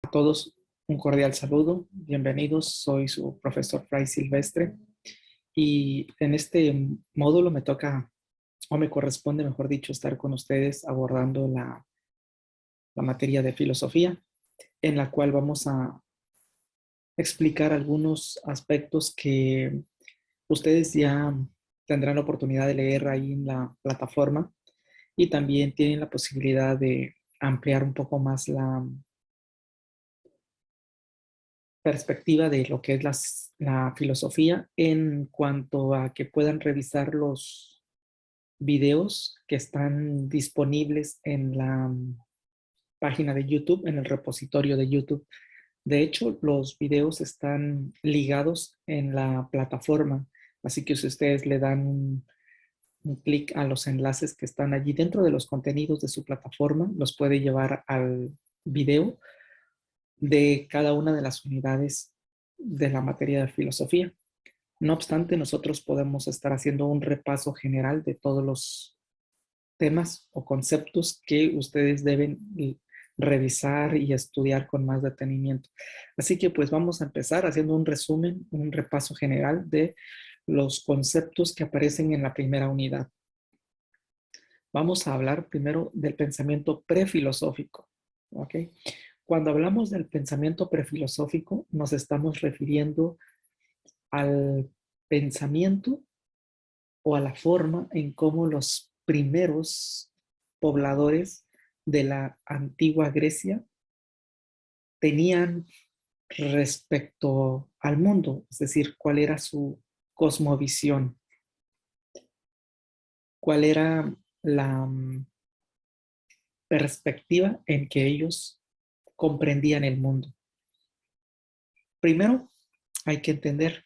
A todos un cordial saludo, bienvenidos, soy su profesor Fray Silvestre y en este módulo me toca, o me corresponde, mejor dicho, estar con ustedes abordando la materia de filosofía, en la cual vamos a explicar algunos aspectos que ustedes ya tendrán la oportunidad de leer ahí en la plataforma y también tienen la posibilidad de ampliar un poco más la perspectiva de lo que es la filosofía en cuanto a que puedan revisar los videos que están disponibles en la página de YouTube, en el repositorio de YouTube. De hecho, los videos están ligados en la plataforma, así que si ustedes le dan un clic a los enlaces que están allí dentro de los contenidos de su plataforma, los puede llevar al video de cada una de las unidades de la materia de filosofía. No obstante, nosotros podemos estar haciendo un repaso general de todos los temas o conceptos que ustedes deben revisar y estudiar con más detenimiento. Así que pues vamos a empezar haciendo un resumen, un repaso general de los conceptos que aparecen en la primera unidad. Vamos a hablar primero del pensamiento prefilosófico, ¿ok? Cuando hablamos del pensamiento prefilosófico, nos estamos refiriendo al pensamiento o a la forma en cómo los primeros pobladores de la antigua Grecia tenían respecto al mundo, es decir, cuál era su cosmovisión, cuál era la perspectiva en que ellos comprendían el mundo. Primero, hay que entender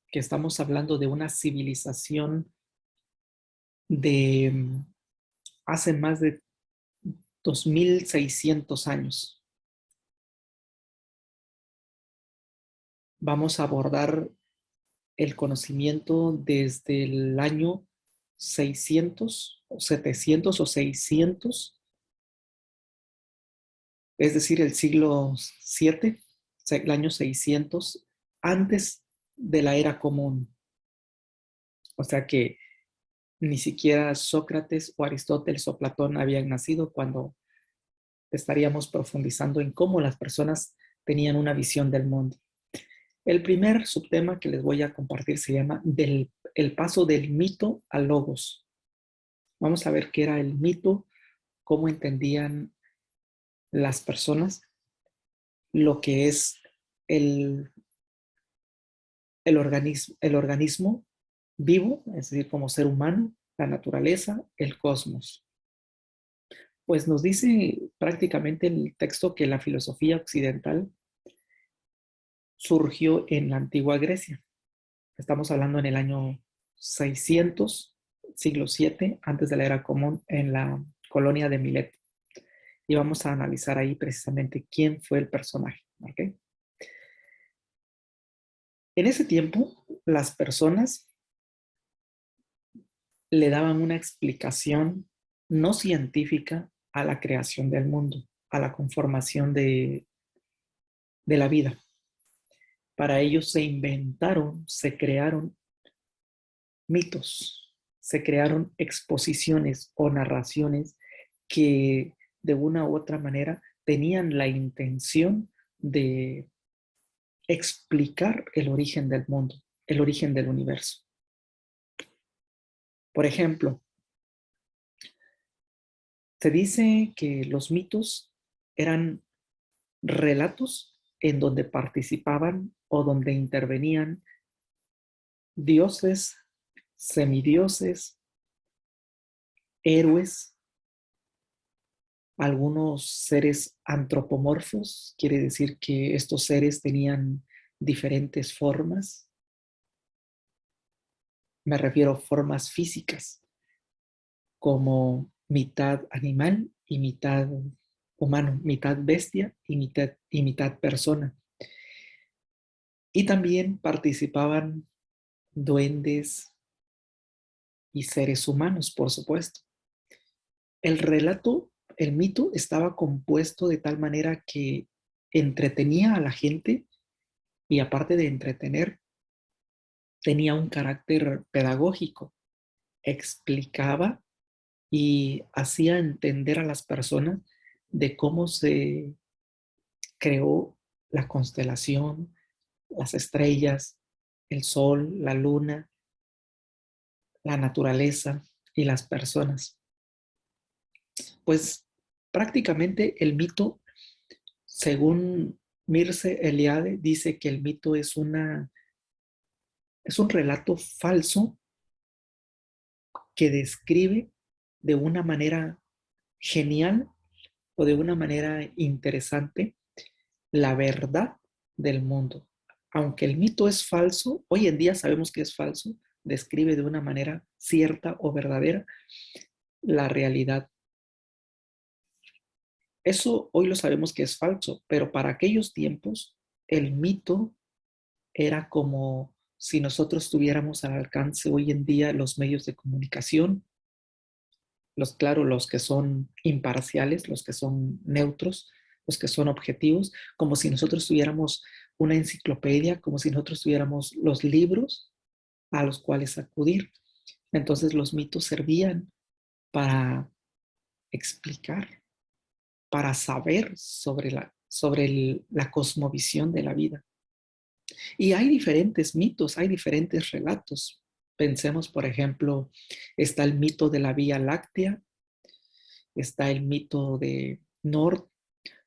que estamos hablando de una civilización de hace más de 2600 años. Vamos a abordar el conocimiento desde el año 600 o 700 o 600, es decir, el siglo 7, el año 600, antes de la era común. O sea que ni siquiera Sócrates o Aristóteles o Platón habían nacido cuando estaríamos profundizando en cómo las personas tenían una visión del mundo. El primer subtema que les voy a compartir se llama el paso del mito al logos. Vamos a ver qué era el mito, cómo entendían las personas lo que es el, el organismo vivo, es decir, como ser humano, la naturaleza, el cosmos. Pues nos dice prácticamente el texto que la filosofía occidental surgió en la antigua Grecia. Estamos hablando en el año 600, siglo 7, antes de la era común, en la colonia de Mileto. Y vamos a analizar ahí precisamente quién fue el personaje. ¿Okay? En ese tiempo, las personas le daban una explicación no científica a la creación del mundo, a la conformación de la vida. Para ellos se inventaron, se crearon mitos, se crearon exposiciones o narraciones que de una u otra manera tenían la intención de explicar el origen del mundo, el origen del universo. Por ejemplo, se dice que los mitos eran relatos en donde participaban o donde intervenían dioses, semidioses, héroes, algunos seres antropomorfos, quiere decir que estos seres tenían diferentes formas, me refiero a formas físicas, como mitad animal y mitad humano, mitad bestia y mitad persona. Y también participaban duendes y seres humanos, por supuesto. El relato, el mito estaba compuesto de tal manera que entretenía a la gente y aparte de entretener, tenía un carácter pedagógico. Explicaba y hacía entender a las personas de cómo se creó la constelación, las estrellas, el sol, la luna, la naturaleza y las personas. Pues prácticamente el mito, según Mircea Eliade, dice que el mito es un relato falso que describe de una manera genial o de una manera interesante la verdad del mundo. Aunque el mito es falso, hoy en día sabemos que es falso, describe de una manera cierta o verdadera la realidad. Eso hoy lo sabemos que es falso, pero para aquellos tiempos el mito era como si nosotros tuviéramos al alcance hoy en día los medios de comunicación, claro, los que son imparciales, los que son neutros, los que son objetivos, como si nosotros tuviéramos una enciclopedia, como si nosotros tuviéramos los libros a los cuales acudir. Entonces los mitos servían para explicar, para saber sobre la cosmovisión de la vida. Y hay diferentes mitos, hay diferentes relatos. Pensemos, por ejemplo, está el mito de la Vía Láctea, está el mito de Nord.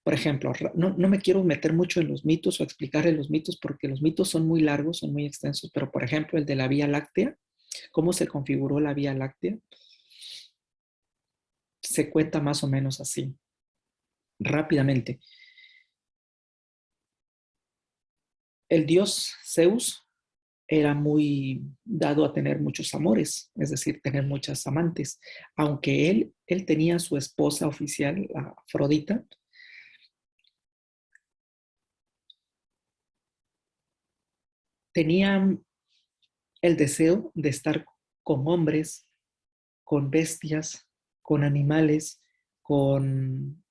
Por ejemplo, no me quiero meter mucho en los mitos o explicarle los mitos porque los mitos son muy largos, son muy extensos, pero por ejemplo, el de la Vía Láctea, cómo se configuró la Vía Láctea, se cuenta más o menos así, rápidamente. El dios Zeus era muy dado a tener muchos amores, es decir, tener muchas amantes. Aunque él tenía su esposa oficial, la Afrodita, tenía el deseo de estar con hombres, con bestias, con animales, con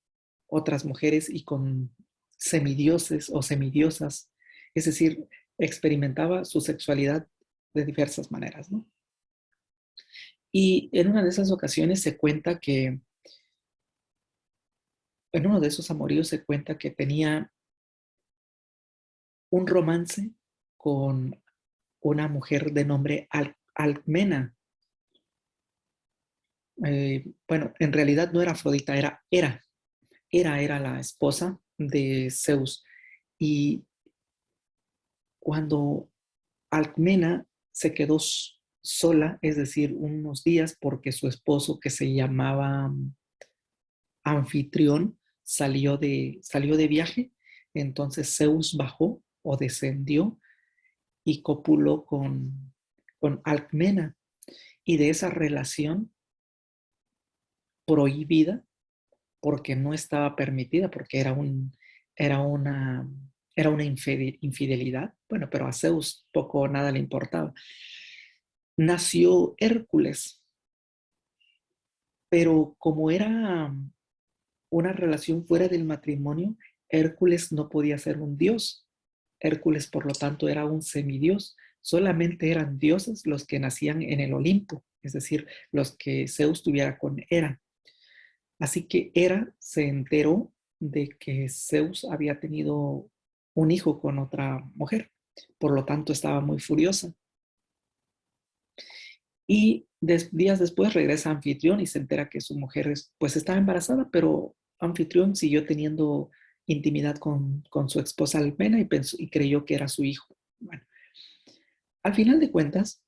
otras mujeres y con semidioses o semidiosas. Es decir, experimentaba su sexualidad de diversas maneras, ¿no? Y en una de esas ocasiones se cuenta que, en uno de esos amoríos se cuenta que tenía un romance con una mujer de nombre Alcmena. Bueno, en realidad no era Afrodita, era la esposa de Zeus. Y cuando Alcmena se quedó sola, es decir, unos días porque su esposo que se llamaba Anfitrión salió de viaje, entonces Zeus bajó o descendió y copuló con Alcmena. Y de esa relación prohibida, porque no estaba permitida, porque era una, era una infidelidad, bueno, pero a Zeus poco o nada le importaba. Nació Hércules, pero como era una relación fuera del matrimonio, Hércules no podía ser un dios. Hércules, por lo tanto, era un semidios. Solamente eran dioses los que nacían en el Olimpo, es decir, los que Zeus tuviera con Hera. Así que Hera se enteró de que Zeus había tenido un hijo con otra mujer. Por lo tanto, estaba muy furiosa. Y días después regresa Anfitrión y se entera que su mujer pues estaba embarazada, pero Anfitrión siguió teniendo intimidad con su esposa Almena y creyó que era su hijo. Bueno, al final de cuentas,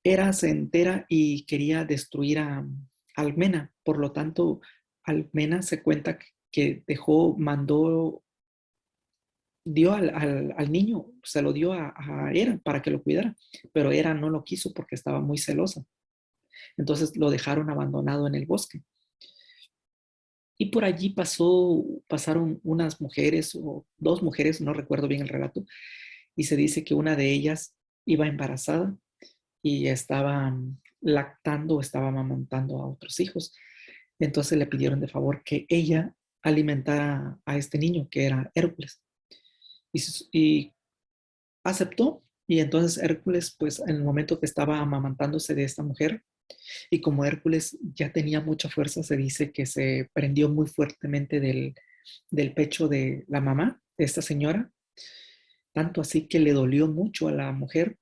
Hera se entera y quería destruir a Almena. Por lo tanto, Almena se cuenta que dio al niño, se lo dio a Hera para que lo cuidara, pero Hera no lo quiso porque estaba muy celosa. Entonces lo dejaron abandonado en el bosque. Y por allí pasaron unas mujeres o dos mujeres, no recuerdo bien el relato, y se dice que una de ellas iba embarazada y estaba lactando o estaba amamantando a otros hijos. Entonces le pidieron de favor que ella alimentar a este niño, que era Hércules. Y aceptó. Y entonces Hércules, pues en el momento que estaba amamantándose de esta mujer, y como Hércules ya tenía mucha fuerza, se dice que se prendió muy fuertemente del pecho de la mamá, de esta señora, tanto así que le dolió mucho a la mujer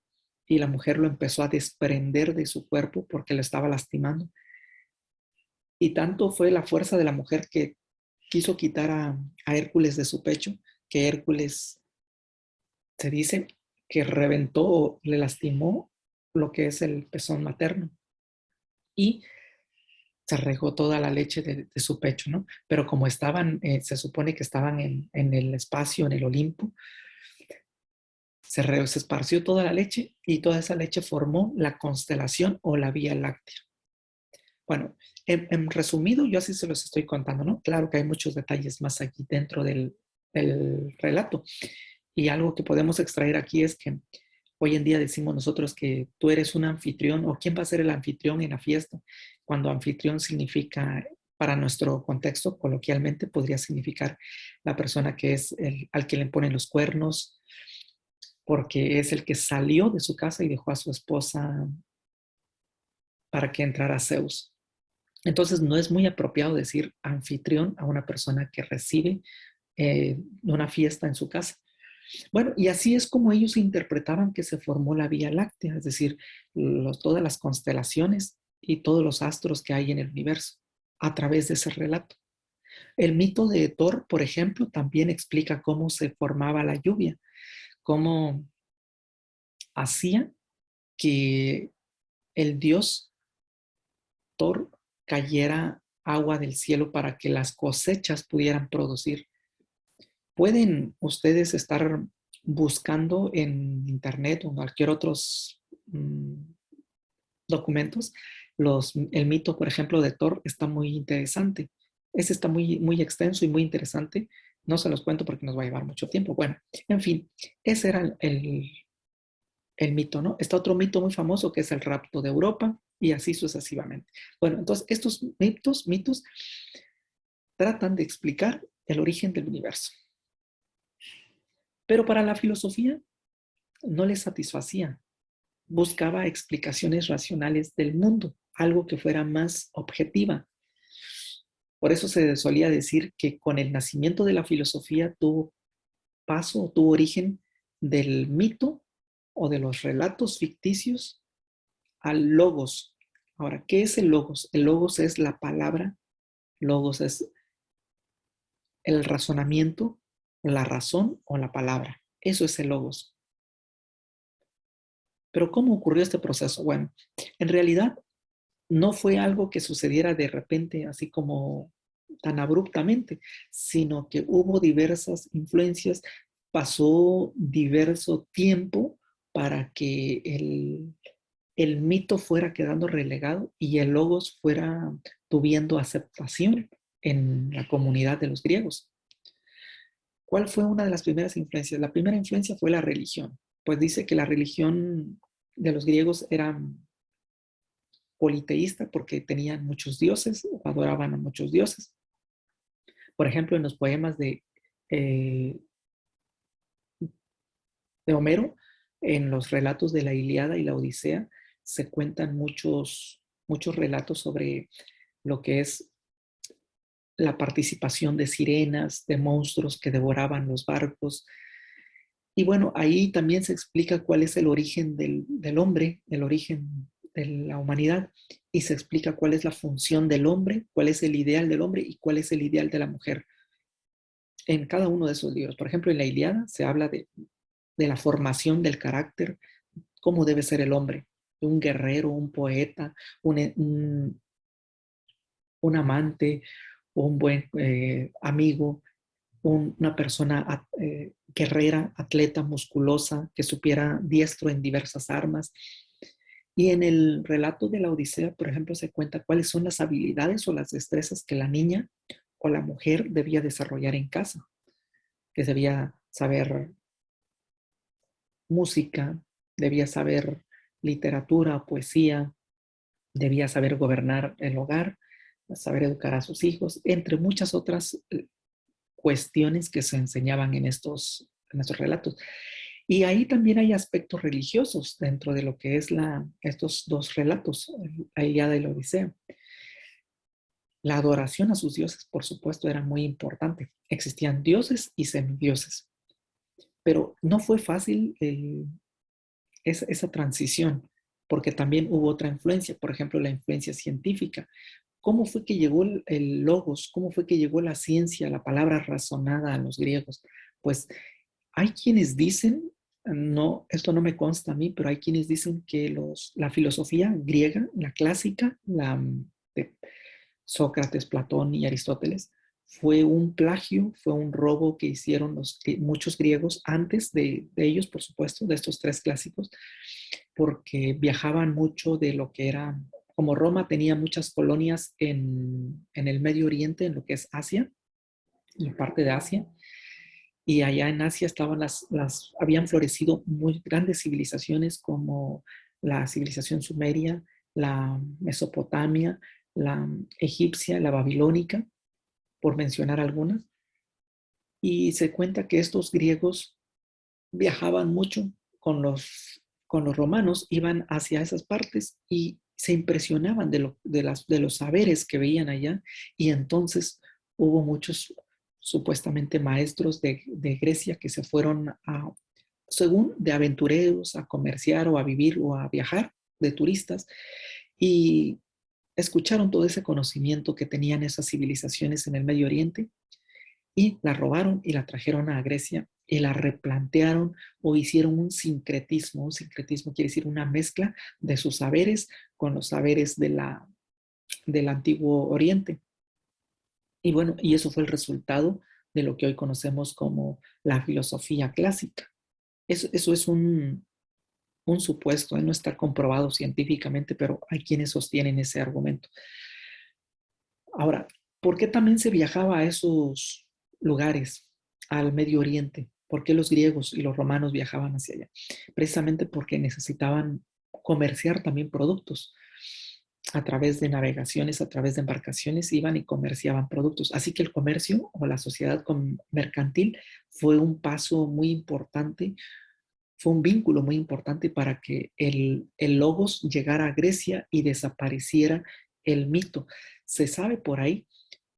y la mujer lo empezó a desprender de su cuerpo porque lo estaba lastimando. Y tanto fue la fuerza de la mujer que quiso quitar a Hércules de su pecho, que Hércules se dice que reventó o le lastimó lo que es el pezón materno y se regó toda la leche de su pecho, ¿no? Pero como estaban, se supone que estaban en el espacio, en el Olimpo, se esparció toda la leche y toda esa leche formó la constelación o la Vía Láctea. Bueno, en resumido, yo así se los estoy contando, ¿no? Claro que hay muchos detalles más aquí dentro del relato. Y algo que podemos extraer aquí es que hoy en día decimos nosotros que tú eres un anfitrión o quién va a ser el anfitrión en la fiesta, cuando anfitrión significa, para nuestro contexto, coloquialmente, podría significar la persona que es al que le ponen los cuernos, porque es el que salió de su casa y dejó a su esposa para que entrara Zeus. Entonces no es muy apropiado decir anfitrión a una persona que recibe una fiesta en su casa. Bueno, y así es como ellos interpretaban que se formó la Vía Láctea, es decir, todas las constelaciones y todos los astros que hay en el universo a través de ese relato. El mito de Thor, por ejemplo, también explica cómo se formaba la lluvia, cómo hacía que el dios Thor cayera agua del cielo para que las cosechas pudieran producir. Pueden ustedes estar buscando en internet o en cualquier otros documentos. El mito, por ejemplo, de Thor está muy interesante. Ese está muy, muy extenso y muy interesante. No se los cuento porque nos va a llevar mucho tiempo. Bueno, en fin, ese era el mito, ¿no? Está otro mito muy famoso que es el rapto de Europa y así sucesivamente. Bueno, entonces estos mitos tratan de explicar el origen del universo. Pero para la filosofía no les satisfacía. Buscaba explicaciones racionales del mundo, algo que fuera más objetiva. Por eso se solía decir que con el nacimiento de la filosofía tuvo paso, tuvo origen del mito o de los relatos ficticios al logos. Ahora, ¿qué es el logos? El logos es la palabra, logos es el razonamiento, la razón o la palabra. Eso es el logos. Pero ¿cómo ocurrió este proceso? Bueno, en realidad no fue algo que sucediera de repente, así como tan abruptamente, sino que hubo diversas influencias, pasó diverso tiempo para que el mito fuera quedando relegado y el logos fuera tuviendo aceptación en la comunidad de los griegos. ¿Cuál fue una de las primeras influencias? La primera influencia fue la religión, pues dice que la religión de los griegos era politeísta porque tenían muchos dioses o adoraban a muchos dioses. Por ejemplo, en los poemas eh, de Homero, en los relatos de la Ilíada y la Odisea, se cuentan muchos relatos sobre lo que es la participación de sirenas, de monstruos que devoraban los barcos. Y bueno, ahí también se explica cuál es el origen del hombre, el origen de la humanidad, y se explica cuál es la función del hombre, cuál es el ideal del hombre y cuál es el ideal de la mujer. En cada uno de esos libros, por ejemplo, en la Ilíada se habla de la formación del carácter, cómo debe ser el hombre, un guerrero, un poeta, un amante, un buen amigo, una persona guerrera, atleta, musculosa, que supiera diestro en diversas armas. Y en el relato de la Odisea, por ejemplo, se cuenta cuáles son las habilidades o las destrezas que la niña o la mujer debía desarrollar en casa, que debía saber música, debía saber literatura, poesía, debía saber gobernar el hogar, saber educar a sus hijos, entre muchas otras cuestiones que se enseñaban en estos relatos. Y ahí también hay aspectos religiosos dentro de lo que es estos dos relatos, la Ilíada y la Odisea. La adoración a sus dioses, por supuesto, era muy importante. Existían dioses y semidioses, pero no fue fácil esa transición, porque también hubo otra influencia, por ejemplo, la influencia científica. ¿Cómo fue que llegó el logos? ¿Cómo fue que llegó la ciencia, la palabra razonada a los griegos? Pues hay quienes dicen, no, esto no me consta a mí, pero hay quienes dicen que la filosofía griega, la clásica, de Sócrates, Platón y Aristóteles, fue un plagio, fue un robo que hicieron muchos griegos antes de ellos, por supuesto, de estos tres clásicos, porque viajaban mucho de lo que era, como Roma tenía muchas colonias en el Medio Oriente, en lo que es Asia, en parte de Asia, y allá en Asia estaban habían florecido muy grandes civilizaciones como la civilización sumeria, la Mesopotamia, la egipcia, la babilónica, por mencionar algunas. Y se cuenta que estos griegos viajaban mucho con los romanos, iban hacia esas partes y se impresionaban de los saberes que veían allá. Y entonces hubo muchos supuestamente maestros de Grecia que se fueron según de aventureros, a comerciar o a vivir o a viajar de turistas y escucharon todo ese conocimiento que tenían esas civilizaciones en el Medio Oriente y la robaron y la trajeron a Grecia y la replantearon o hicieron un sincretismo. Un sincretismo quiere decir una mezcla de sus saberes con los saberes del antiguo Oriente. Y bueno, y eso fue el resultado de lo que hoy conocemos como la filosofía clásica. Eso es un supuesto, no está comprobado científicamente, pero hay quienes sostienen ese argumento. Ahora, ¿por qué también se viajaba a esos lugares, al Medio Oriente? ¿Por qué los griegos y los romanos viajaban hacia allá? Precisamente porque necesitaban comerciar también productos. A través de navegaciones, a través de embarcaciones, iban y comerciaban productos. Así que el comercio o la sociedad mercantil fue un paso muy importante, fue un vínculo muy importante para que el logos llegara a Grecia y desapareciera el mito. Se sabe por ahí,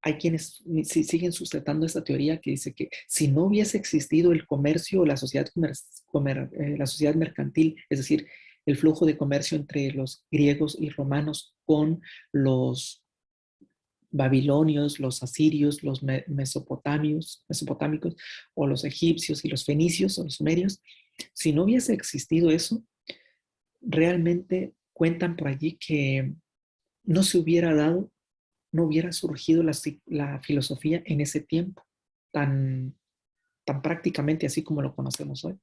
hay quienes siguen sustentando esta teoría que dice que si no hubiese existido el comercio o la la sociedad mercantil, es decir, el flujo de comercio entre los griegos y romanos con los babilonios, los asirios, los mesopotámicos, o los egipcios y los fenicios o los sumerios, si no hubiese existido eso, realmente cuentan por allí que no se hubiera dado, no hubiera surgido la filosofía en ese tiempo, tan, tan prácticamente así como lo conocemos hoy.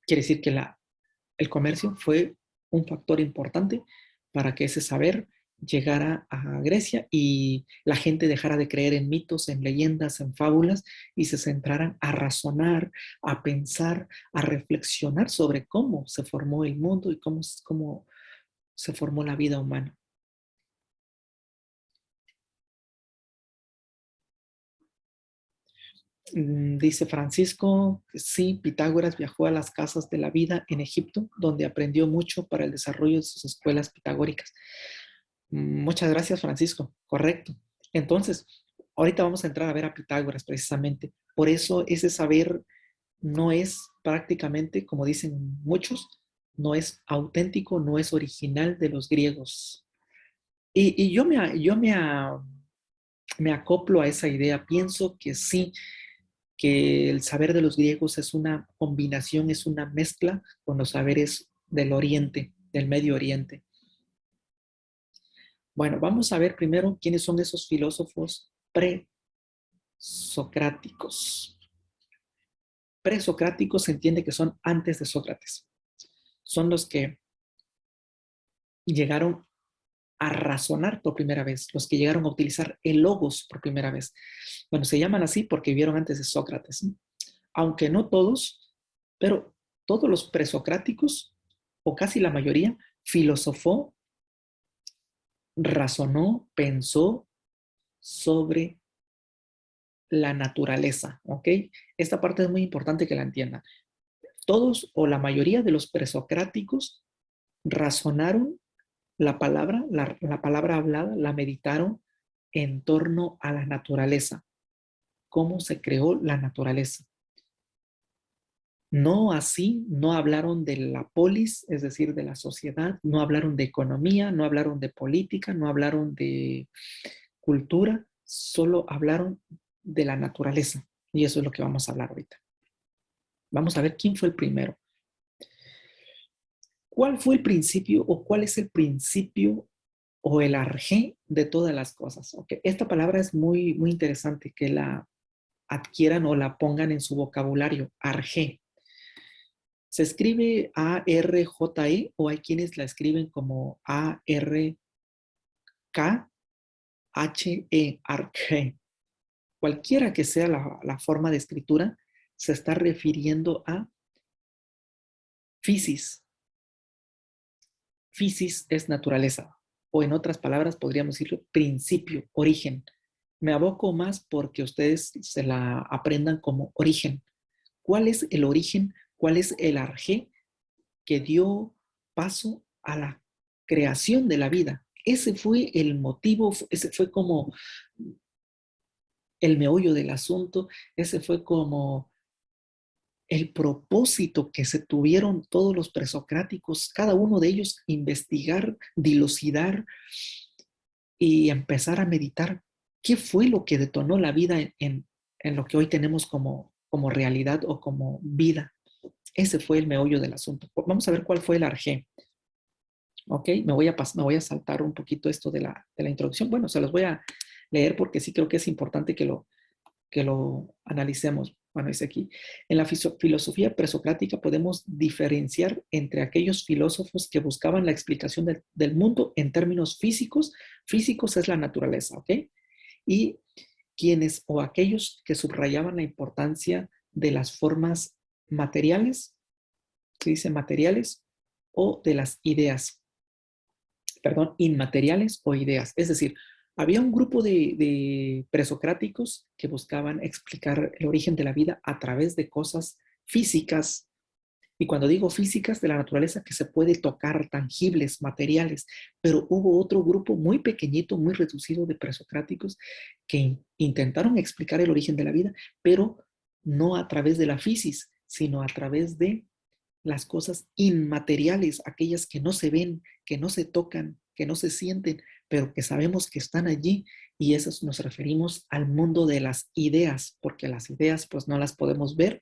Quiere decir que el comercio fue un factor importante para que ese saber llegara a Grecia y la gente dejara de creer en mitos, en leyendas, en fábulas y se centraran a razonar, a pensar, a reflexionar sobre cómo se formó el mundo y cómo se formó la vida humana. Dice Francisco, sí, Pitágoras viajó a las casas de la vida en Egipto, donde aprendió mucho para el desarrollo de sus escuelas pitagóricas. Muchas gracias, Francisco. Correcto. Entonces, ahorita vamos a entrar a ver a Pitágoras precisamente. Por eso ese saber no es prácticamente, como dicen muchos, no es auténtico, no es original de los griegos. Y me acoplo a esa idea. Pienso que sí, que el saber de los griegos es una combinación, es una mezcla con los saberes del Oriente, del Medio Oriente. Bueno, vamos a ver primero quiénes son esos filósofos presocráticos. Presocráticos se entiende que son antes de Sócrates. Son los que llegaron a razonar por primera vez, los que llegaron a utilizar el logos por primera vez. Bueno, se llaman así porque vivieron antes de Sócrates. Aunque no todos, pero todos los presocráticos, o casi la mayoría, filosofó, razonó, pensó sobre la naturaleza, ¿ok? Esta parte es muy importante que la entiendan. Todos o la mayoría de los presocráticos razonaron la palabra hablada, la meditaron en torno a la naturaleza, cómo se creó la naturaleza. No así, no hablaron de la polis, es decir, de la sociedad, no hablaron de economía, no hablaron de política, no hablaron de cultura, solo hablaron de la naturaleza. Y eso es lo que vamos a hablar ahorita. Vamos a ver quién fue el primero. ¿Cuál fue el principio o cuál es el principio o el arjé de todas las cosas? Okay. Esta palabra es muy, muy interesante que la adquieran o la pongan en su vocabulario, arjé. Se escribe A-R-J-E o hay quienes la escriben como A-R-K-H-E, arjé. Cualquiera que sea la forma de escritura, se está refiriendo a physis. Physis es naturaleza, o en otras palabras podríamos decir principio, origen. Me aboco más porque ustedes se la aprendan como origen. ¿Cuál es el origen? ¿Cuál es el arjé que dio paso a la creación de la vida? Ese fue el motivo, ese fue como el meollo del asunto, ese fue como el propósito que se tuvieron todos los presocráticos, cada uno de ellos investigar, dilucidar y empezar a meditar qué fue lo que detonó la vida en lo que hoy tenemos como realidad o como vida. Ese fue el meollo del asunto. Vamos a ver cuál fue el arjé. Ok, me voy a saltar un poquito esto de la introducción. Bueno, se los voy a leer porque sí creo que es importante que lo analicemos. Bueno, dice aquí, en la filosofía presocrática podemos diferenciar entre aquellos filósofos que buscaban la explicación del mundo en términos físicos. Físicos es la naturaleza, ¿ok? Y quienes o aquellos que subrayaban la importancia de las formas materiales, se dice materiales, o de las ideas, perdón, inmateriales o ideas. Es decir, había un grupo de presocráticos que buscaban explicar el origen de la vida a través de cosas físicas. Y cuando digo físicas, de la naturaleza que se puede tocar, tangibles, materiales. Pero hubo otro grupo muy pequeñito, muy reducido de presocráticos que intentaron explicar el origen de la vida, pero no a través de la física, sino a través de las cosas inmateriales, aquellas que no se ven, que no se tocan, que no se sienten, pero que sabemos que están allí, y eso nos referimos al mundo de las ideas, porque las ideas pues no las podemos ver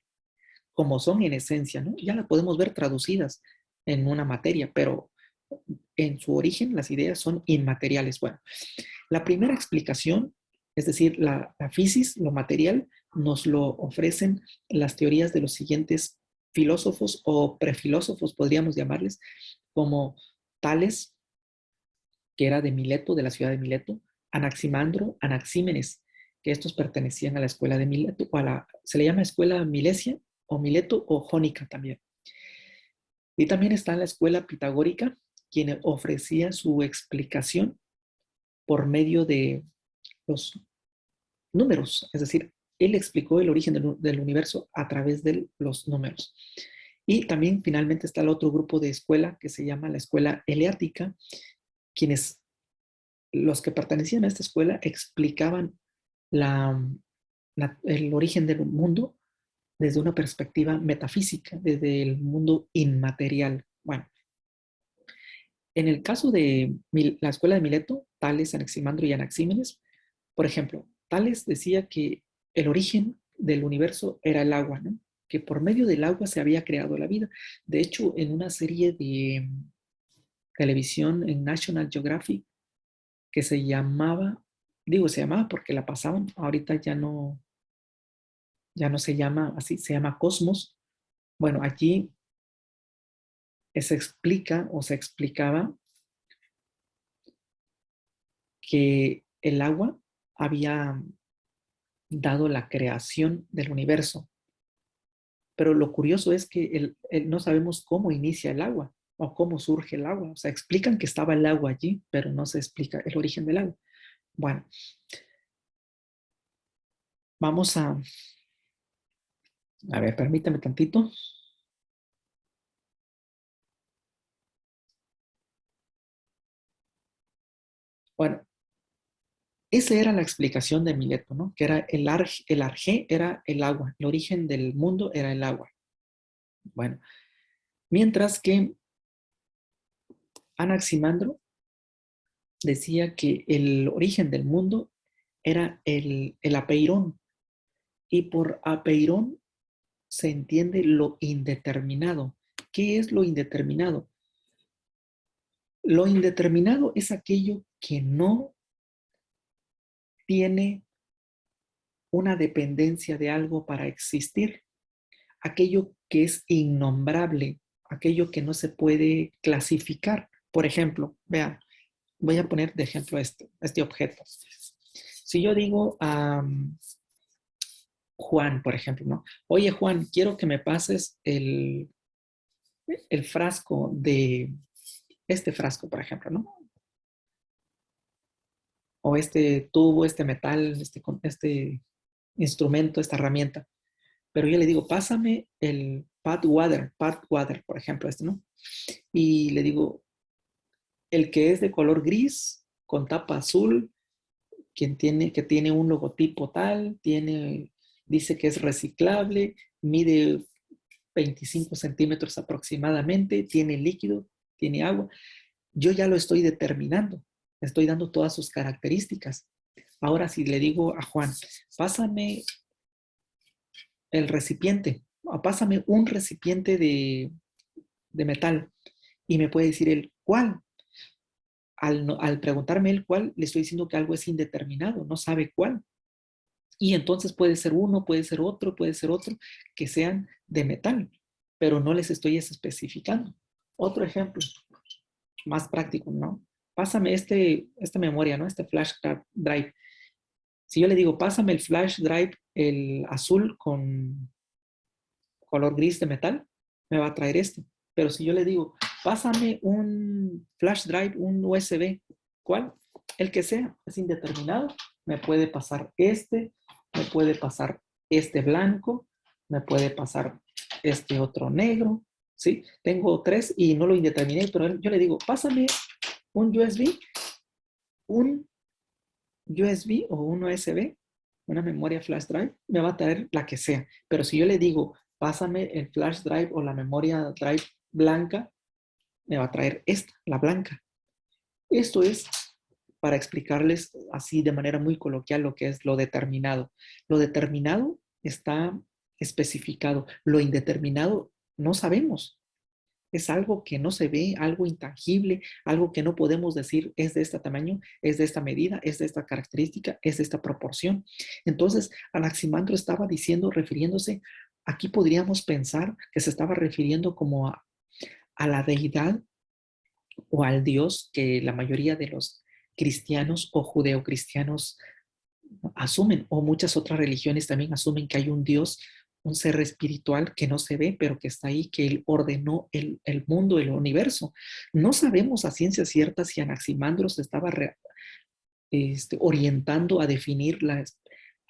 como son en esencia, ¿no? Ya las podemos ver traducidas en una materia, pero en su origen las ideas son inmateriales. Bueno, la primera explicación, es decir, la física, lo material, nos lo ofrecen las teorías de los siguientes filósofos o prefilósofos, podríamos llamarles, como Tales, que era de Mileto, de la ciudad de Mileto, Anaximandro, Anaxímenes, que estos pertenecían a la escuela de Mileto, se le llama escuela Milesia, o Mileto, o Jónica también. Y también está la escuela pitagórica, quien ofrecía su explicación por medio de los números, es decir, él explicó el origen del universo a través de los números. Y también finalmente está el otro grupo de escuela que se llama la escuela eleática, quienes, los que pertenecían a esta escuela, explicaban el origen del mundo desde una perspectiva metafísica, desde el mundo inmaterial. Bueno, en el caso de la escuela de Mileto, Tales, Anaximandro y Anaxímenes, por ejemplo, Tales decía que el origen del universo era el agua, ¿no? Que por medio del agua se había creado la vida. De hecho, en una serie de televisión en National Geographic que se llamaba, digo se llamaba porque la pasaban, ahorita ya no se llama así, se llama Cosmos. Bueno, allí se explica o se explicaba que el agua había dado la creación del universo. Pero lo curioso es que no sabemos cómo inicia el agua o cómo surge el agua. O sea, explican que estaba el agua allí, pero no se explica el origen del agua. Bueno, Vamos a ver, permítame tantito. Bueno, esa era la explicación de Mileto, ¿no? Que era el arjé era el agua, el origen del mundo era el agua. Bueno, mientras que Anaximandro decía que el origen del mundo era el apeirón, y por apeirón se entiende lo indeterminado. ¿Qué es lo indeterminado? Lo indeterminado es aquello que no tiene una dependencia de algo para existir, aquello que es innombrable, aquello que no se puede clasificar. Por ejemplo, vean, voy a poner de ejemplo este objeto. Si yo digo a Juan, por ejemplo, ¿no? Oye, Juan, quiero que me pases el frasco de este frasco, por ejemplo, ¿no? O este tubo, este metal, este instrumento, esta herramienta. Pero yo le digo, pásame el pad water, por ejemplo, este, ¿no? Y le digo, el que es de color gris, con tapa azul, que tiene un logotipo tal, dice que es reciclable, mide 25 centímetros aproximadamente, tiene líquido, tiene agua. Yo ya lo estoy determinando, estoy dando todas sus características. Ahora, si le digo a Juan, pásame el recipiente, o pásame un recipiente de metal, y me puede decir el cuál. Al preguntarme el cuál, le estoy diciendo que algo es indeterminado, no sabe cuál. Y entonces puede ser uno, puede ser otro, que sean de metal, pero no les estoy especificando. Otro ejemplo, más práctico, ¿no? Pásame esta memoria, ¿no? Este flash drive. Si yo le digo, pásame el flash drive, el azul con color gris de metal, me va a traer este. Pero si yo le digo, pásame un flash drive, un USB, ¿cuál? El que sea, es indeterminado. Me puede pasar me puede pasar este blanco, me puede pasar este otro negro, ¿sí? Tengo tres y no lo indeterminé, pero yo le digo, pásame un USB, un USB o un USB, una memoria flash drive, me va a traer la que sea. Pero si yo le digo, pásame el flash drive o la memoria drive blanca, me va a traer esta, la blanca. Esto es para explicarles así de manera muy coloquial lo que es lo determinado. Lo determinado está especificado. Lo indeterminado no sabemos. Es algo que no se ve, algo intangible, algo que no podemos decir es de este tamaño, es de esta medida, es de esta característica, es de esta proporción. Entonces, Anaximandro estaba diciendo, refiriéndose, aquí podríamos pensar que se estaba refiriendo como a la deidad o al Dios que la mayoría de los cristianos o judeocristianos asumen, o muchas otras religiones también asumen que hay un Dios, un ser espiritual que no se ve, pero que está ahí, que él ordenó el mundo, el universo. No sabemos a ciencia cierta si Anaximandro se estaba orientando a definir,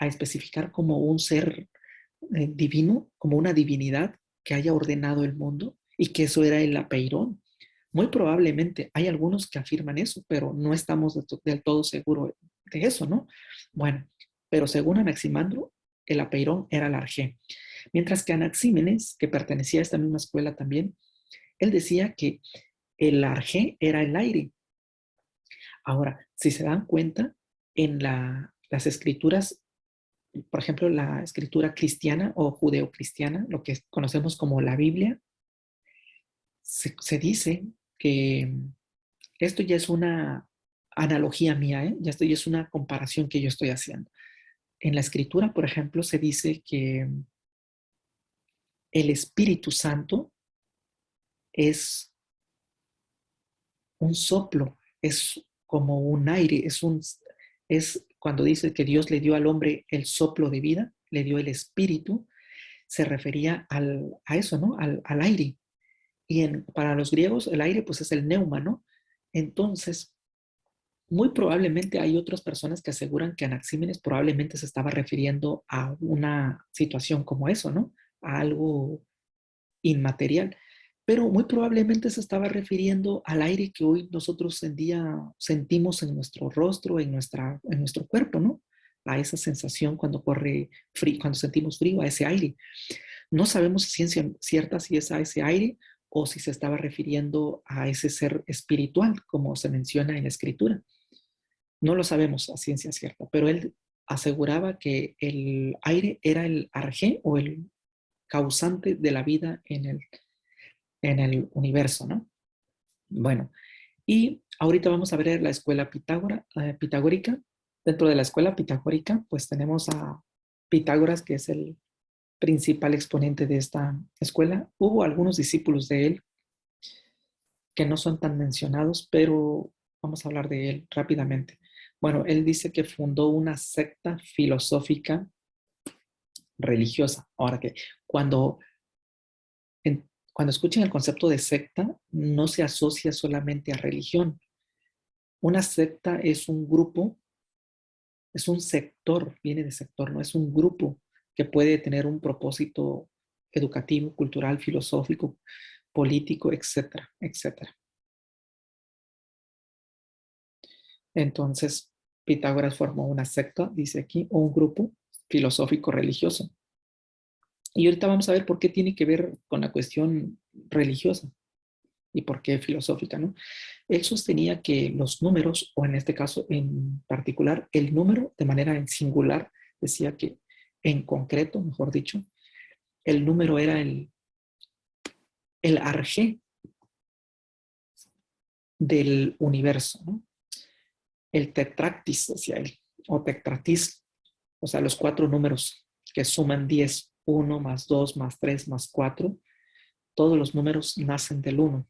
a especificar como un ser divino, como una divinidad que haya ordenado el mundo y que eso era el apeirón. Muy probablemente hay algunos que afirman eso, pero no estamos del todo seguros de eso, ¿no? Bueno, pero según Anaximandro, el apeirón era el arjé. Mientras que Anaxímenes, que pertenecía a esta misma escuela también, él decía que el arjé era el aire. Ahora, si se dan cuenta, en las escrituras, por ejemplo, la escritura cristiana o judeocristiana, lo que conocemos como la Biblia, se dice que esto ya es una analogía mía, ¿eh? Ya esto ya es una comparación que yo estoy haciendo. En la escritura, por ejemplo, se dice que el Espíritu Santo es un soplo, es como un aire, es cuando dice que Dios le dio al hombre el soplo de vida, le dio el espíritu, se refería a eso, ¿no? Al aire. Y para los griegos el aire pues es el neuma, ¿no? Entonces, Muy probablemente hay otras personas que aseguran que Anaxímenes probablemente se estaba refiriendo a una situación como eso, ¿no? A algo inmaterial. Pero muy probablemente se estaba refiriendo al aire que hoy nosotros en día sentimos en nuestro rostro, en nuestro cuerpo, ¿no? A esa sensación cuando corre frío, cuando sentimos frío, a ese aire. No sabemos si ciencia cierta si es a ese aire o si se estaba refiriendo a ese ser espiritual, como se menciona en la escritura. No lo sabemos a ciencia cierta, pero él aseguraba que el aire era el arjé o el causante de la vida en el universo, ¿no? Bueno, y ahorita vamos a ver la escuela pitagórica. Dentro de la escuela pitagórica, pues tenemos a Pitágoras, que es el principal exponente de esta escuela. Hubo algunos discípulos de él que no son tan mencionados, pero vamos a hablar de él rápidamente. Bueno, él dice que fundó una secta filosófica religiosa. Ahora que cuando, cuando escuchen el concepto de secta, no se asocia solamente a religión. Una secta es un grupo, es un sector, viene de sector, no es un grupo que puede tener un propósito educativo, cultural, filosófico, político, etcétera, etcétera. Entonces, Pitágoras formó una secta, dice aquí, o un grupo filosófico religioso. Y ahorita vamos a ver por qué tiene que ver con la cuestión religiosa y por qué filosófica, ¿no? Él sostenía que los números, o en este caso en particular, el número de manera en singular, decía que en concreto, mejor dicho, el número era el arjé del universo, ¿no? El tetractis, decía él, o tetratis, o sea, los cuatro números que suman 10, 1 más 2 más 3 más 4, todos los números nacen del uno.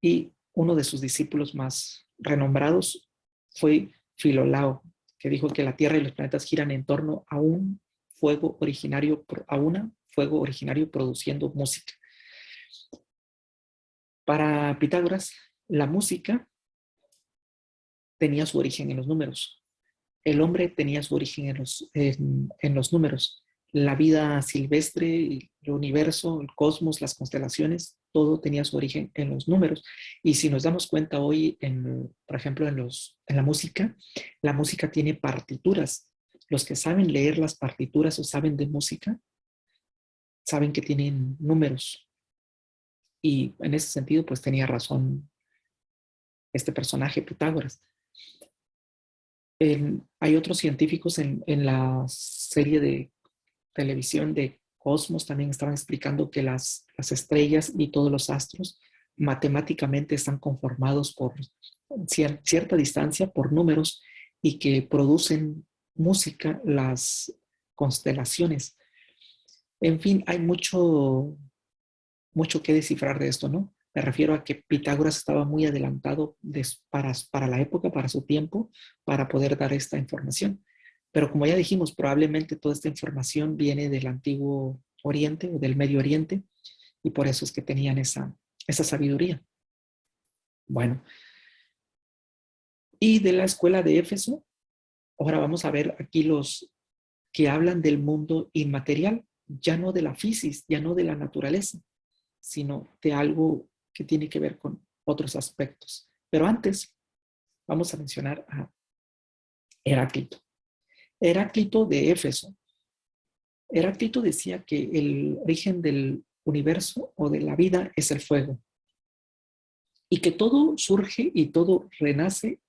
Y uno de sus discípulos más renombrados fue Filolao, que dijo que la Tierra y los planetas giran en torno a un fuego originario, a un fuego originario produciendo música. Para Pitágoras, la música tenía su origen en los números. El hombre tenía su origen en los números. La vida silvestre, el universo, el cosmos, las constelaciones, todo tenía su origen en los números. Y si nos damos cuenta hoy, por ejemplo, en la música tiene partituras. Los que saben leer las partituras o saben de música, saben que tienen números. Y en ese sentido, pues tenía razón este personaje, Pitágoras. Hay otros científicos en la serie de televisión de Cosmos también estaban explicando que las estrellas y todos los astros matemáticamente están conformados por cierta distancia, por números, y que producen música las constelaciones. En fin, hay mucho que descifrar de esto, ¿no? Me refiero a que Pitágoras estaba muy adelantado para la época, para su tiempo, para poder dar esta información. Pero como ya dijimos, probablemente toda esta información viene del antiguo Oriente o del Medio Oriente y por eso es que tenían esa sabiduría. Bueno, y de la escuela de Éfeso, ahora vamos a ver aquí los que hablan del mundo inmaterial, ya no de la física, ya no de la naturaleza, sino de algo que tiene que ver con otros aspectos. Pero antes vamos a mencionar a Heráclito. Heráclito de Éfeso. Heráclito decía que el origen del universo o de la vida es el fuego y que todo surge y todo renace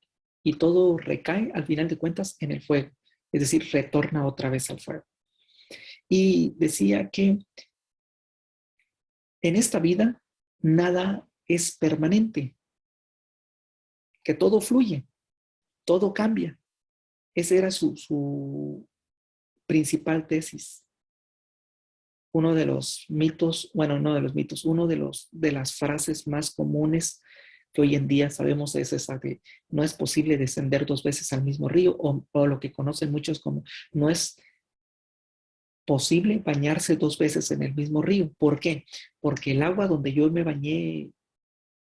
y todo recae al final de cuentas en el fuego, es decir, retorna otra vez al fuego. Y decía que en esta vida nada es permanente, que todo fluye, todo cambia. Esa era su principal tesis. Uno de los mitos, bueno, no de los mitos, uno de las frases más comunes que hoy en día sabemos es esa de no es posible descender dos veces al mismo río o lo que conocen muchos como no es posible bañarse 2 veces en el mismo río. ¿Por qué? Porque el agua donde yo me bañé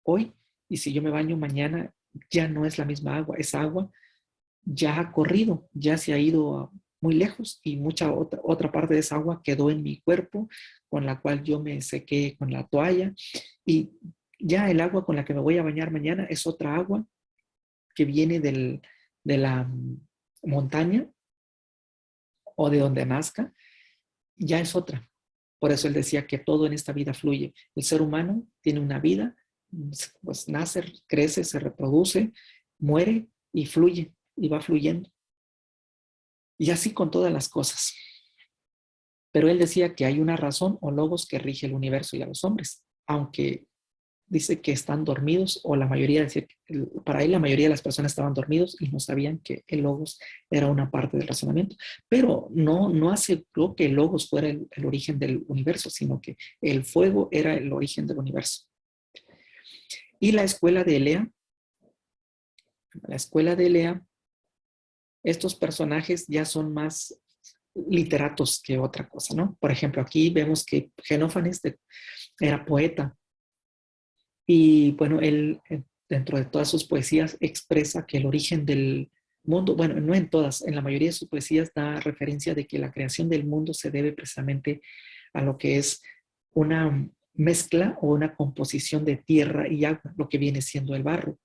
hoy y si yo me baño mañana ya no es la misma agua. Esa agua ya ha corrido, ya se ha ido muy lejos y mucha otra parte de esa agua quedó en mi cuerpo, con la cual yo me sequé con la toalla y ya el agua con la que me voy a bañar mañana es otra agua que viene de la montaña o de donde nazca, ya es otra. Por eso él decía que todo en esta vida fluye. El ser humano tiene una vida, pues nace, crece, se reproduce, muere y fluye y va fluyendo. Y así con todas las cosas. Pero él decía que hay una razón o logos que rige el universo y a los hombres, aunque dice que están dormidos, o la mayoría decía que para él la mayoría de las personas estaban dormidos y no sabían que el logos era una parte del razonamiento. Pero no aceptó que el logos fuera el origen del universo, sino que el fuego era el origen del universo. Y la escuela de Elea, estos personajes ya son más literatos que otra cosa, ¿no? Por ejemplo, aquí vemos que Genófanes era poeta y bueno, él dentro de todas sus poesías expresa que el origen del mundo, bueno, no en todas, en la mayoría de sus poesías da referencia de que la creación del mundo se debe precisamente a lo que es una mezcla o una composición de tierra y agua, lo que viene siendo el barro.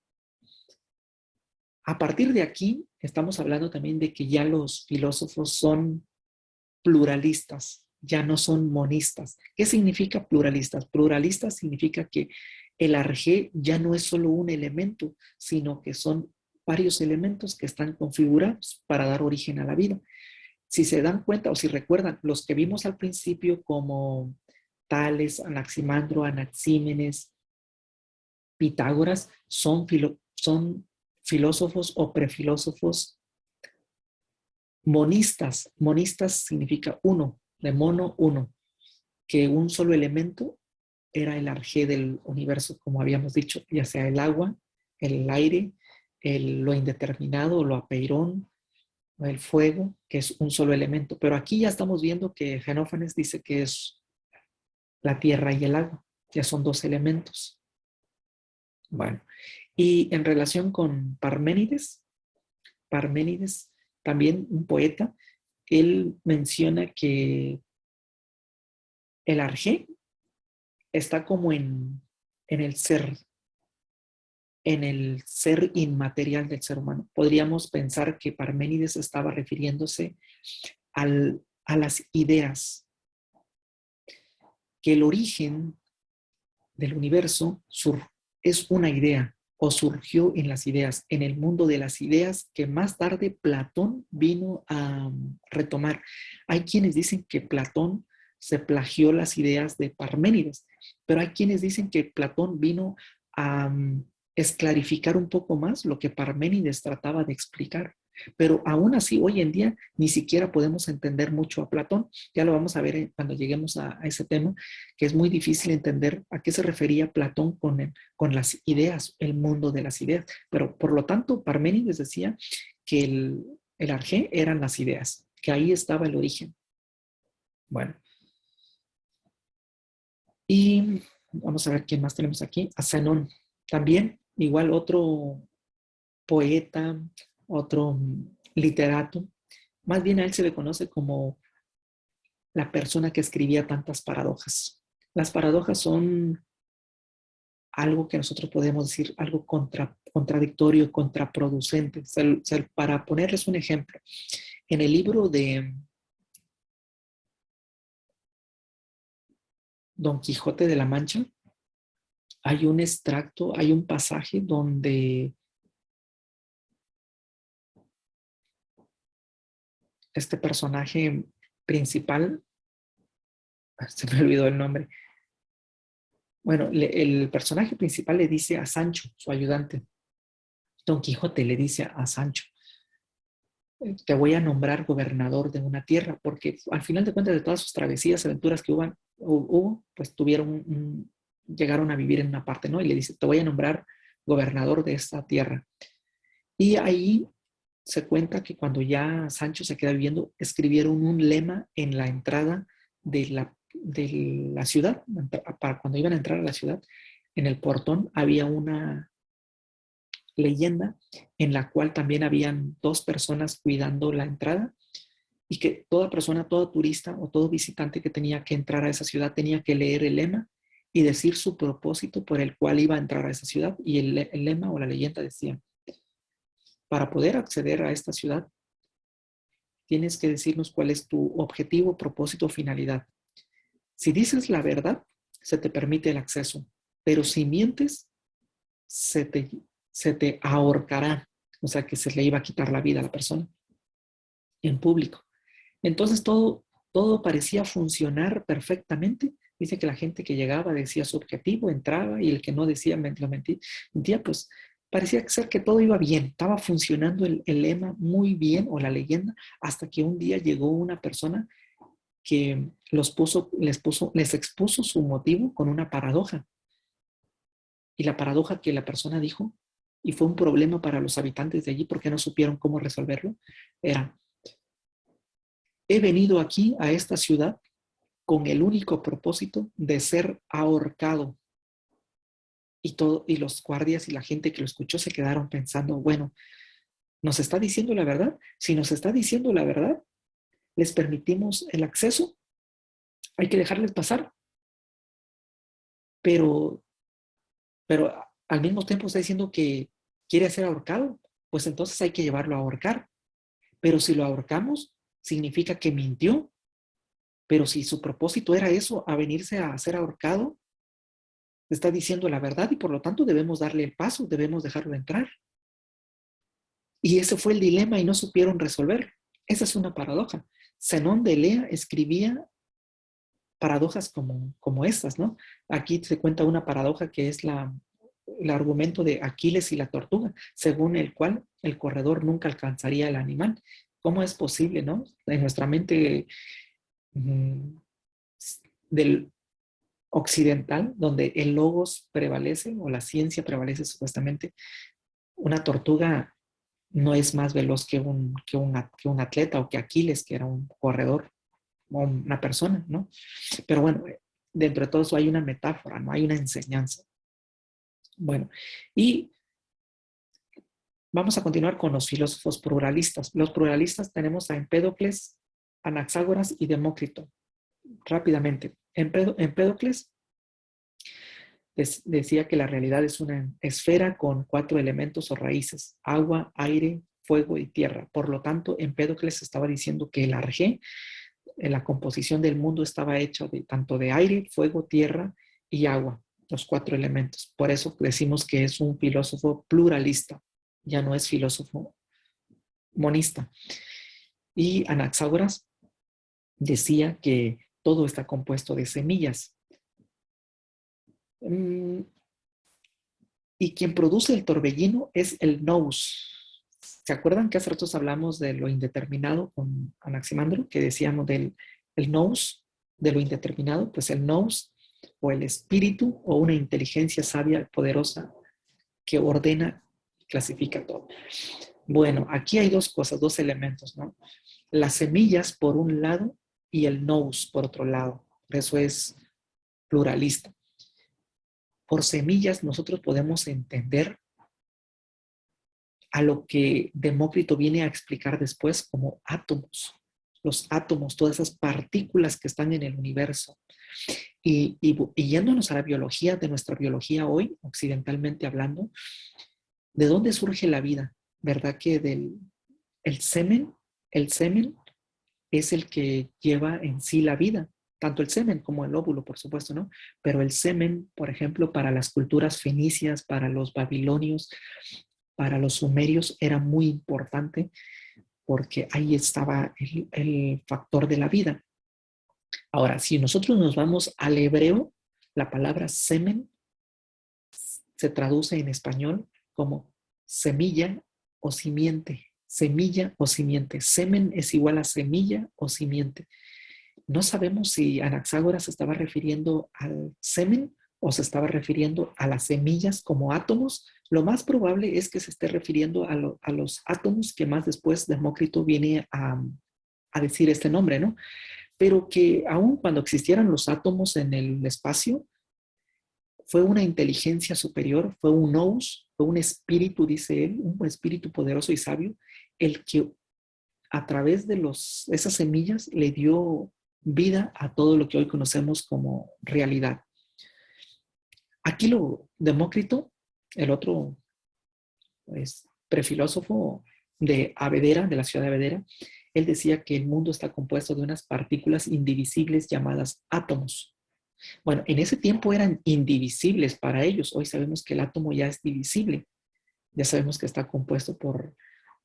A partir de aquí, estamos hablando también de que ya los filósofos son pluralistas, ya no son monistas. ¿Qué significa pluralistas? Pluralistas significa que el arjé ya no es solo un elemento, sino que son varios elementos que están configurados para dar origen a la vida. Si se dan cuenta o si recuerdan, los que vimos al principio como Tales, Anaximandro, Anaxímenes, Pitágoras, son filósofos o prefilósofos monistas. Monistas significa uno, de mono, uno, que un solo elemento era el arjé del universo, como habíamos dicho, ya sea el agua, el aire, lo indeterminado, lo apeirón, o el fuego, que es un solo elemento. Pero aquí ya estamos viendo que Genófanes dice que es la tierra y el agua, ya son dos elementos. Bueno, y en relación con Parménides, también un poeta, él menciona que el arjé está como en el ser inmaterial del ser humano. Podríamos pensar que Parménides estaba refiriéndose a las ideas, que el origen del universo es una idea o surgió en las ideas, en el mundo de las ideas que más tarde Platón vino a retomar. Hay quienes dicen que Platón se plagió las ideas de Parménides, pero hay quienes dicen que Platón vino a esclarificar un poco más lo que Parménides trataba de explicar. Pero aún así, hoy en día, ni siquiera podemos entender mucho a Platón. Ya lo vamos a ver cuando lleguemos a ese tema, que es muy difícil entender a qué se refería Platón con las ideas, el mundo de las ideas. Pero por lo tanto, Parménides decía que el arjé eran las ideas, que ahí estaba el origen. Bueno, y vamos a ver quién más tenemos aquí. A Zenón, también, igual otro poeta, otro literato. Más bien a él se le conoce como la persona que escribía tantas paradojas. Las paradojas son algo que nosotros podemos decir, algo contradictorio, contraproducente. Para ponerles un ejemplo, en el libro de Don Quijote de la Mancha, hay un extracto, hay un pasaje donde este personaje principal, se me olvidó el nombre, bueno, el personaje principal le dice a Sancho, su ayudante, Don Quijote le dice a Sancho, te voy a nombrar gobernador de una tierra, porque al final de cuentas de todas sus travesías, aventuras que hubo pues llegaron a vivir en una parte, ¿no? Y le dice, te voy a nombrar gobernador de esta tierra. Y ahí se cuenta que cuando ya Sancho se queda viviendo, escribieron un lema en la entrada de la ciudad, para cuando iban a entrar a la ciudad, en el portón había una leyenda en la cual también habían dos personas cuidando la entrada y que toda persona, todo turista o todo visitante que tenía que entrar a esa ciudad tenía que leer el lema y decir su propósito por el cual iba a entrar a esa ciudad. Y el lema o la leyenda decía: para poder acceder a esta ciudad, tienes que decirnos cuál es tu objetivo, propósito o finalidad. Si dices la verdad, se te permite el acceso, pero si mientes, se te, se te ahorcará. O sea, que se le iba a quitar la vida a la persona en público. Entonces todo parecía funcionar perfectamente. Dice que la gente que llegaba decía su objetivo, entraba, y el que no decía mentía, pues parecía ser que todo iba bien, estaba funcionando el lema muy bien o la leyenda, hasta que un día llegó una persona que les expuso su motivo con una paradoja. Y la paradoja que la persona dijo, y fue un problema para los habitantes de allí porque no supieron cómo resolverlo, era: he venido aquí a esta ciudad con el único propósito de ser ahorcado. Y los guardias y la gente que lo escuchó se quedaron pensando, bueno, ¿nos está diciendo la verdad? Si nos está diciendo la verdad, les permitimos el acceso, hay que dejarles pasar, pero, pero al mismo tiempo está diciendo que quiere ser ahorcado, pues entonces hay que llevarlo a ahorcar. Pero si lo ahorcamos, significa que mintió. Pero si su propósito era eso, a venirse a ser ahorcado, está diciendo la verdad y por lo tanto debemos darle el paso, debemos dejarlo entrar. Y ese fue el dilema y no supieron resolverlo. Esa es una paradoja. Zenón de Elea escribía paradojas como estas, ¿no? Aquí se cuenta una paradoja que es el argumento de Aquiles y la tortuga, según el cual el corredor nunca alcanzaría al animal. ¿Cómo es posible, no? En nuestra mente del occidental, donde el logos prevalece o la ciencia prevalece supuestamente, una tortuga no es más veloz que un atleta o que Aquiles, que era un corredor o una persona, ¿no? Pero bueno, dentro de todo eso hay una metáfora, no hay una enseñanza. Bueno, y vamos a continuar con los filósofos pluralistas. Los pluralistas tenemos a Empédocles, Anaxágoras y Demócrito. Rápidamente, Empédocles decía que la realidad es una esfera con 4 elementos o raíces: agua, aire, fuego y tierra. Por lo tanto, Empédocles estaba diciendo que el arjé, en la composición del mundo, estaba hecha tanto de aire, fuego, tierra y agua, los 4 elementos. Por eso decimos que es un filósofo pluralista, ya no es filósofo monista. Y Anaxágoras decía que todo está compuesto de semillas. Y quien produce el torbellino es el nous. ¿Se acuerdan que hace ratos hablamos de lo indeterminado con Anaximandro? Que decíamos del el nous, de lo indeterminado. Pues el nous, o el espíritu, o una inteligencia sabia, poderosa, que ordena y clasifica todo. Bueno, aquí hay dos cosas, dos elementos, ¿no? Las semillas por un lado y el nous por otro lado. Eso es pluralista. Por semillas nosotros podemos entender a lo que Demócrito viene a explicar después como átomos. Los átomos, todas esas partículas que están en el universo. Y yéndonos a la biología, de nuestra biología hoy, occidentalmente hablando, ¿de dónde surge la vida? ¿Verdad que el semen es el que lleva en sí la vida? Tanto el semen como el óvulo, por supuesto, ¿no? Pero el semen, por ejemplo, para las culturas fenicias, para los babilonios, para los sumerios, era muy importante porque ahí estaba el factor de la vida. Ahora, si nosotros nos vamos al hebreo, la palabra semen se traduce en español como semilla o simiente. Semilla o simiente. Semen es igual a semilla o simiente. No sabemos si Anaxágoras se estaba refiriendo al semen o se estaba refiriendo a las semillas como átomos. Lo más probable es que se esté refiriendo a los átomos que más después Demócrito viene a decir este nombre, ¿no? Pero que aun cuando existieran los átomos en el espacio, fue una inteligencia superior, fue un nous, fue un espíritu, dice él, un espíritu poderoso y sabio, el que a través de esas semillas le dio vida a todo lo que hoy conocemos como realidad. Aquí Demócrito, el otro pues, prefilósofo de Abedera, de la ciudad de Abedera, él decía que el mundo está compuesto de unas partículas indivisibles llamadas átomos. Bueno, en ese tiempo eran indivisibles para ellos. Hoy sabemos que el átomo ya es divisible. Ya sabemos que está compuesto por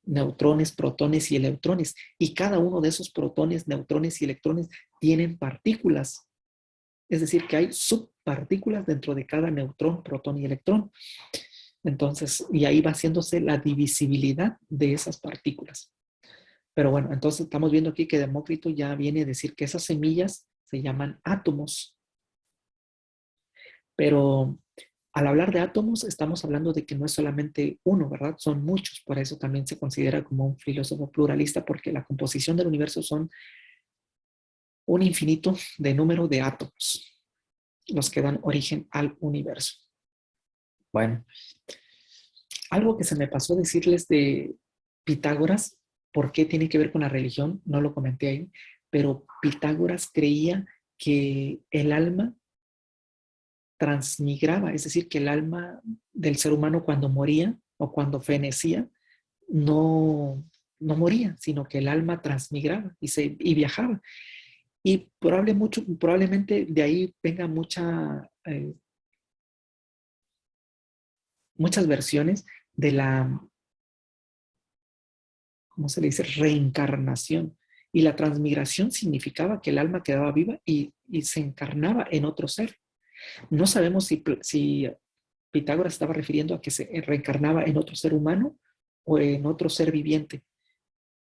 neutrones, protones y electrones. Y cada uno de esos protones, neutrones y electrones tienen partículas. Es decir, que hay subpartículas dentro de cada neutrón, protón y electrón. Entonces, y ahí va haciéndose la divisibilidad de esas partículas. Pero bueno, entonces estamos viendo aquí que Demócrito ya viene a decir que esas semillas se llaman átomos. Pero al hablar de átomos, estamos hablando de que no es solamente uno, ¿verdad? Son muchos. Por eso también se considera como un filósofo pluralista, porque la composición del universo son un infinito de número de átomos, los que dan origen al universo. Bueno, algo que se me pasó decirles de Pitágoras, ¿por qué tiene que ver con la religión? No lo comenté ahí, pero Pitágoras creía que el alma transmigraba, es decir, que el alma del ser humano cuando moría o cuando fenecía, no, no moría, sino que el alma transmigraba y viajaba. Y probablemente de ahí venga muchas versiones de la, ¿cómo se le dice? Reencarnación. Y la transmigración significaba que el alma quedaba viva y se encarnaba en otro ser. No sabemos si Pitágoras estaba refiriendo a que se reencarnaba en otro ser humano o en otro ser viviente.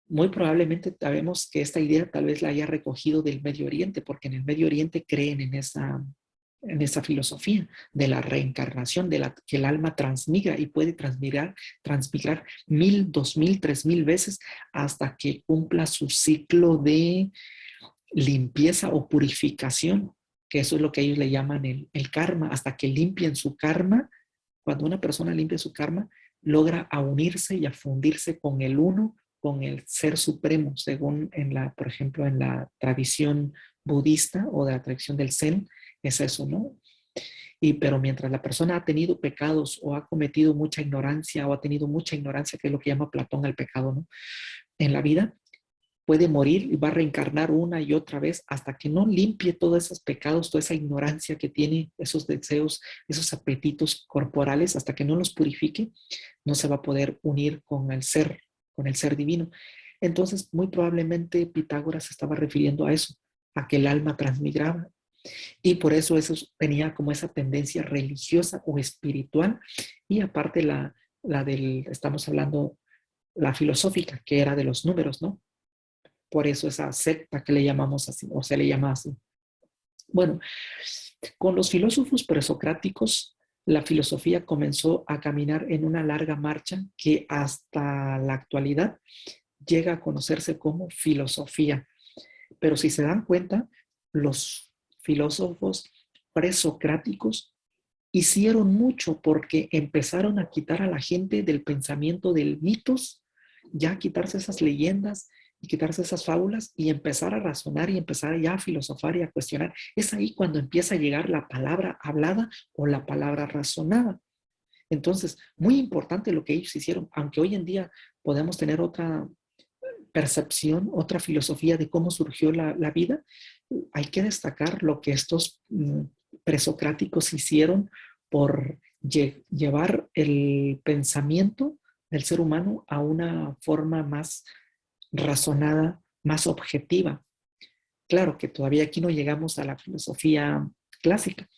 Muy probablemente sabemos que esta idea tal vez la haya recogido del Medio Oriente, porque en el Medio Oriente creen en esa filosofía de la reencarnación, que el alma transmigra y puede transmigrar 1000, 2000, 3000 veces hasta que cumpla su ciclo de limpieza o purificación, que eso es lo que ellos le llaman el karma, hasta que limpien su karma. Cuando una persona limpia su karma, logra a unirse y a fundirse con el uno, con el ser supremo, según por ejemplo, en la tradición budista o de la tradición del Zen, es eso, ¿no? Pero mientras la persona ha tenido pecados o ha cometido mucha ignorancia o ha tenido mucha ignorancia, que es lo que llama Platón el pecado, ¿no? En la vida, puede morir y va a reencarnar una y otra vez hasta que no limpie todos esos pecados, toda esa ignorancia que tiene, esos deseos, esos apetitos corporales, hasta que no los purifique, no se va a poder unir con el ser divino. Entonces, muy probablemente Pitágoras se estaba refiriendo a eso, a que el alma transmigraba. Y por eso tenía como esa tendencia religiosa o espiritual. Y aparte estamos hablando, la filosófica, que era de los números, ¿no? Por eso esa secta que le llamamos así, o se le llama así. Bueno, con los filósofos presocráticos, la filosofía comenzó a caminar en una larga marcha que hasta la actualidad llega a conocerse como filosofía. Pero si se dan cuenta, los filósofos presocráticos hicieron mucho porque empezaron a quitar a la gente del pensamiento del mitos, ya quitarse esas leyendas y quitarse esas fábulas y empezar a razonar y empezar ya a filosofar y a cuestionar. Es ahí cuando empieza a llegar la palabra hablada o la palabra razonada. Entonces, muy importante lo que ellos hicieron, aunque hoy en día podemos tener otra percepción, otra filosofía de cómo surgió la vida, hay que destacar lo que estos presocráticos hicieron por llevar el pensamiento del ser humano a una forma más razonada, más objetiva. Claro que todavía aquí no llegamos a la filosofía clásica,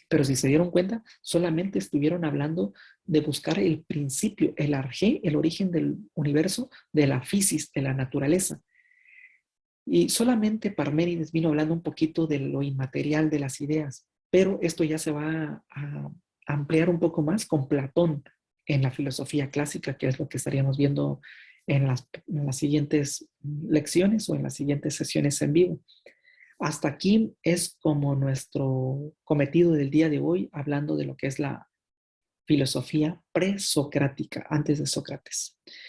pero si se dieron cuenta, solamente estuvieron hablando de buscar el principio, el arjé, el origen del universo, de la fisis, de la naturaleza. Y solamente Parménides vino hablando un poquito de lo inmaterial de las ideas, pero esto ya se va a ampliar un poco más con Platón en la filosofía clásica, que es lo que estaríamos viendo en las siguientes lecciones o en las siguientes sesiones en vivo. Hasta aquí es como nuestro cometido del día de hoy, hablando de lo que es la filosofía presocrática, antes de Sócrates.